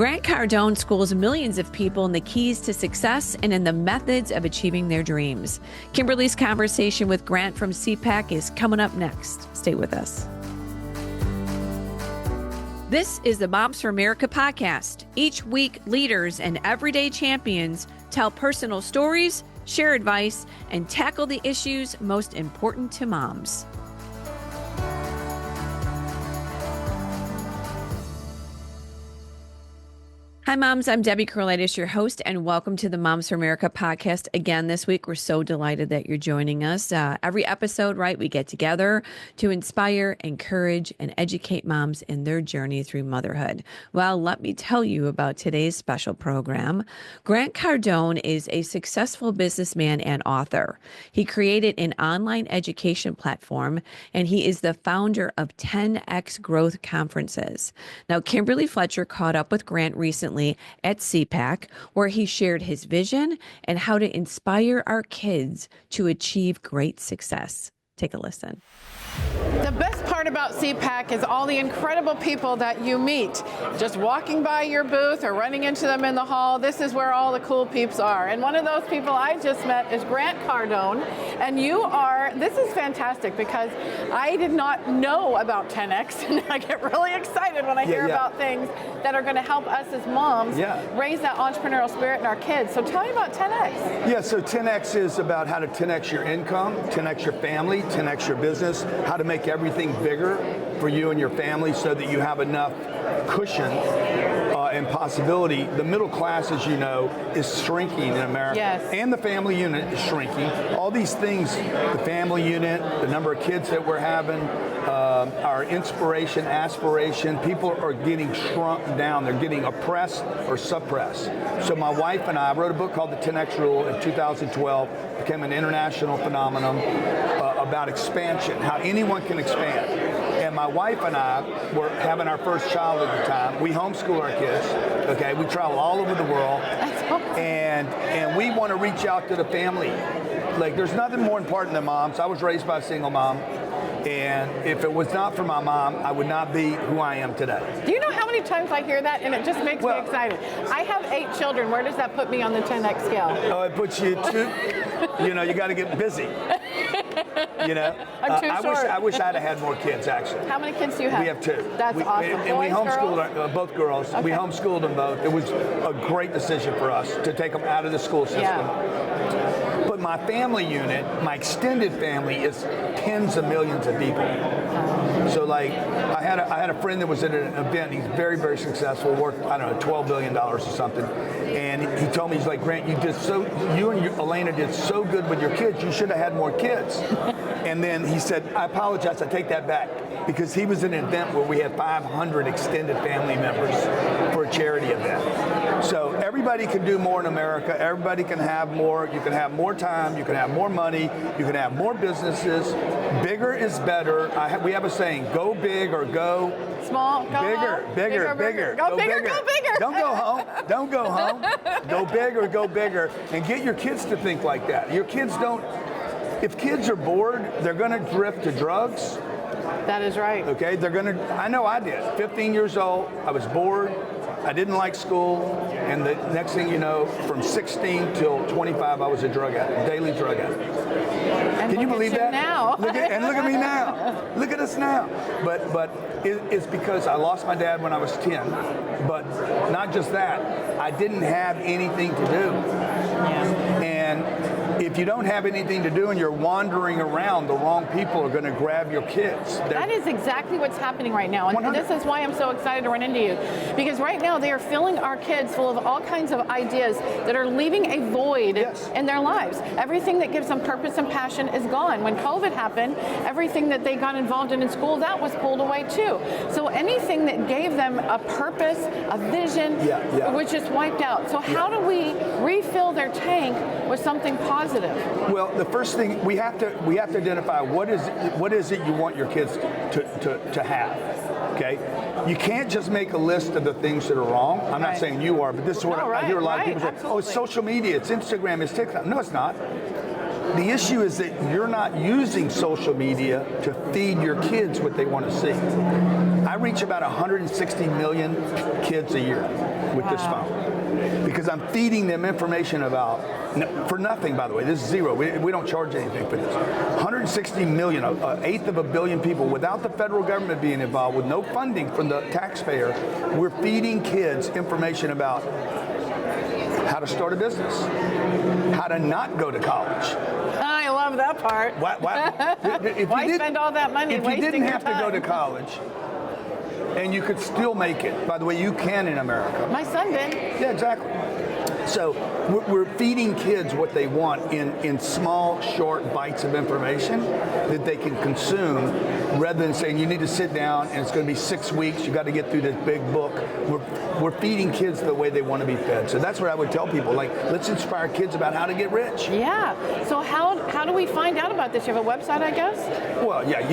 Grant Cardone schools millions of people in the keys to success and in the methods of achieving their dreams. Kimberly's conversation with Grant from CPAC is coming up next. Stay with us. This is the Moms for America podcast. Each week, leaders and everyday champions tell personal stories, share advice, and tackle the issues most important to moms. Hi, moms. I'm Debbie Carlitis, your host, and welcome to the Moms for America podcast. Again, this week, we're so delighted that you're joining us. Every episode, right, we get together to inspire, encourage, and educate moms in their journey through motherhood. Well, let me tell you about today's special program. Grant Cardone is a successful businessman and author. He created an online education platform, and he is the founder of 10X Growth Conferences. Now, Kimberly Fletcher caught up with Grant recently at CPAC, where he shared his vision and how to inspire our kids to achieve great success. Take a listen. The best part about CPAC is all the incredible people that you meet. Just walking by your booth or running into them in the hall, this is where all the cool peeps are. And one of those people I just met is Grant Cardone. And this is fantastic because I did not know about 10X. And I get really excited when I hear about things that are going to help us as moms raise that entrepreneurial spirit in our kids. So tell me about 10X. Yeah, so 10X is about how to 10X your income, 10X your family, 10X your business, how to make everything bigger for you and your family so that you have enough cushion and possibility. The middle class, as you know, is shrinking in America. Yes. And the family unit is shrinking. All these things, the family unit, the number of kids that we're having, our inspiration, aspiration, people are getting shrunk down. They're getting oppressed or suppressed. So my wife and I wrote a book called The 10X Rule in 2012, became an international phenomenon about expansion, how anyone can expand. And my wife and I were having our first child at the time. We homeschool our kids, okay? We travel all over the world. And we want to reach out to the family. Like, there's nothing more important than moms. I was raised by a single mom. And if it was not for my mom, I would not be who I am today. Do you know how many times I hear that? And it just makes me excited. I have 8 children. Where does that put me on the 10X scale? Oh, it puts you you got to get busy. I'm too short. I wish I'd have had more kids, actually. How many kids do you have? We have 2. That's awesome. And we homeschooled both girls. Okay. We homeschooled them both. It was a great decision for us to take them out of the school system. Yeah. But my family unit, my extended family, is tens of millions of people. So, like, I had a friend that was at an event. He's very, very successful. Worked, I don't know, $12 billion or something. And he told me, he's like, Grant, you and Elena did so good with your kids. You should have had more kids. And then he said, I apologize. I take that back. Because he was at an event where we had 500 extended family members for a charity event. So everybody can do more in America. Everybody can have more. You can have more time. You can have more money. You can have more businesses. Bigger is better. We have a saying, go big or go small. Go bigger, home. bigger. Go bigger, go bigger. Don't go home. Don't go home. Go big or go bigger. And get your kids to think like that. Your kids don't. If kids are bored, they're going to drift to drugs. That is right. Okay, I know I did. 15 years old, I was bored, I didn't like school, and the next thing you know, from 16 till 25, I was a drug addict, daily drug addict. And Can you believe that? Now. Look at me now. Look at us now. But it's because I lost my dad when I was 10. But not just that, I didn't have anything to do. Yeah. And if you don't have anything to do and you're wandering around, the wrong people are going to grab your kids. That is exactly what's happening right now. And 100. this is why I'm so excited to run into you. Because right now they are filling our kids full of all kinds of ideas that are leaving a void in their lives. Everything that gives them purpose and passion is gone. When COVID happened, everything that they got involved in school, that was pulled away too. So anything that gave them a purpose, a vision, was just wiped out. So how do we refill their tank with something positive? Well, the first thing we have to identify what is it you want your kids to have. Okay, you can't just make a list of the things that are wrong. I'm not saying you are, but this is what I hear a lot of people say. Absolutely. Oh, it's social media, it's Instagram, it's TikTok. No, it's not. The issue is that you're not using social media to feed your kids what they want to see. I reach about 160 million kids a year. with this phone. Because I'm feeding them information about, for nothing, by the way, this is zero. We don't charge anything for this. 160 million, an eighth of a billion people, without the federal government being involved, with no funding from the taxpayer, we're feeding kids information about how to start a business, how to not go to college. I love that part. Why spend all that money if you wasting didn't your have to go to time? college, and you could still make it. By the way, you can in America. My son did. Yeah, exactly. So we're feeding kids what they want in small, short bites of information that they can consume, rather than saying you need to sit down and it's going to be 6 weeks, you got to get through this big book. We're feeding kids the way they want to be fed. So that's what I would tell people, like, let's inspire kids about how to get rich. Yeah. So how do we find out about this? You have a website, I guess? Well, yeah.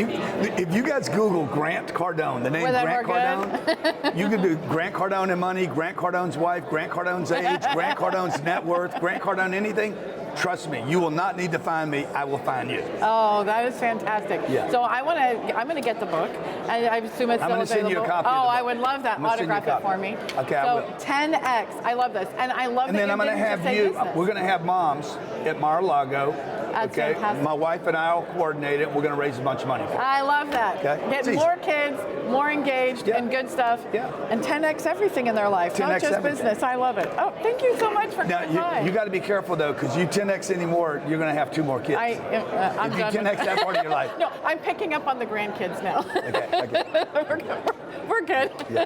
If you guys Google Grant Cardone, the name Grant Cardone, you can do Grant Cardone and money, Grant Cardone's wife, Grant Cardone's age, Grant Cardone's net worth, Grant Cardone anything. Trust me, you will not need to find me. I will find you. Oh, that is fantastic. Yeah. So I'm gonna get the book. I assume it's still available. I'm going to send you a copy. Oh, I would love that. Autograph it for me. Okay, so I will. 10x. I love this, and I love. And then I'm going to have you. We're going to have moms at Mar-a-Lago. That's okay. fantastic. My wife and I will coordinate it. We're going to raise a bunch of money for it. I love that. Okay. Get more kids, more engaged, and good stuff. Yeah. And 10x everything in their life, 10x not just everything. business. I love it. Oh, thank you so much for coming by. You got to be careful though, because you 10x anymore, you're going to have 2 more kids. I'm if you done 10x that part of your life. No, I'm picking up on the grandkids now. Okay. We're good. Yeah.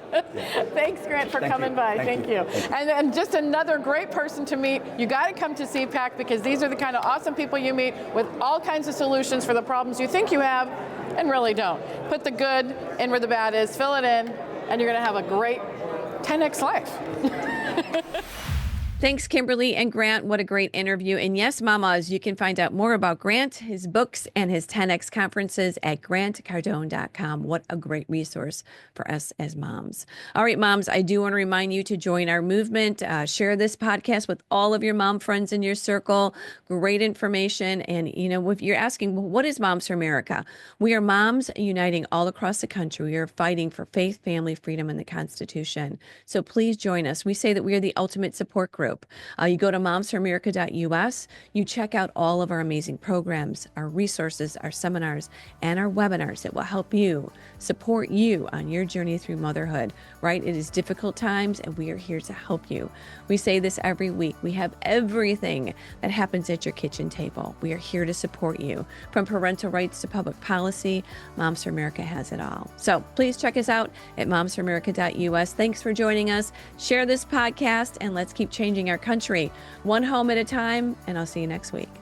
Thanks, Grant, for Thank coming you. by. Thank you. And just another great person to meet. You got to come to CPAC, because these are the kind of awesome people you meet with all kinds of solutions for the problems you think you have and really don't. Put the good in where the bad is, fill it in, and you're going to have a great 10x life. Thanks, Kimberly and Grant. What a great interview. And yes, mamas, you can find out more about Grant, his books, and his 10X conferences at grantcardone.com. What a great resource for us as moms. All right, moms, I do want to remind you to join our movement. Share this podcast with all of your mom friends in your circle. Great information. And, if you're asking, well, what is Moms for America? We are moms uniting all across the country. We are fighting for faith, family, freedom, and the Constitution. So please join us. We say that we are the ultimate support group. You go to momsforamerica.us, you check out all of our amazing programs, our resources, our seminars, and our webinars that will help you, support you on your journey through motherhood, right? It is difficult times, and we are here to help you. We say this every week. We have everything that happens at your kitchen table. We are here to support you. From parental rights to public policy, Moms for America has it all. So please check us out at momsforamerica.us. Thanks for joining us. Share this podcast, and let's keep changing our country one home at a time, and I'll see you next week.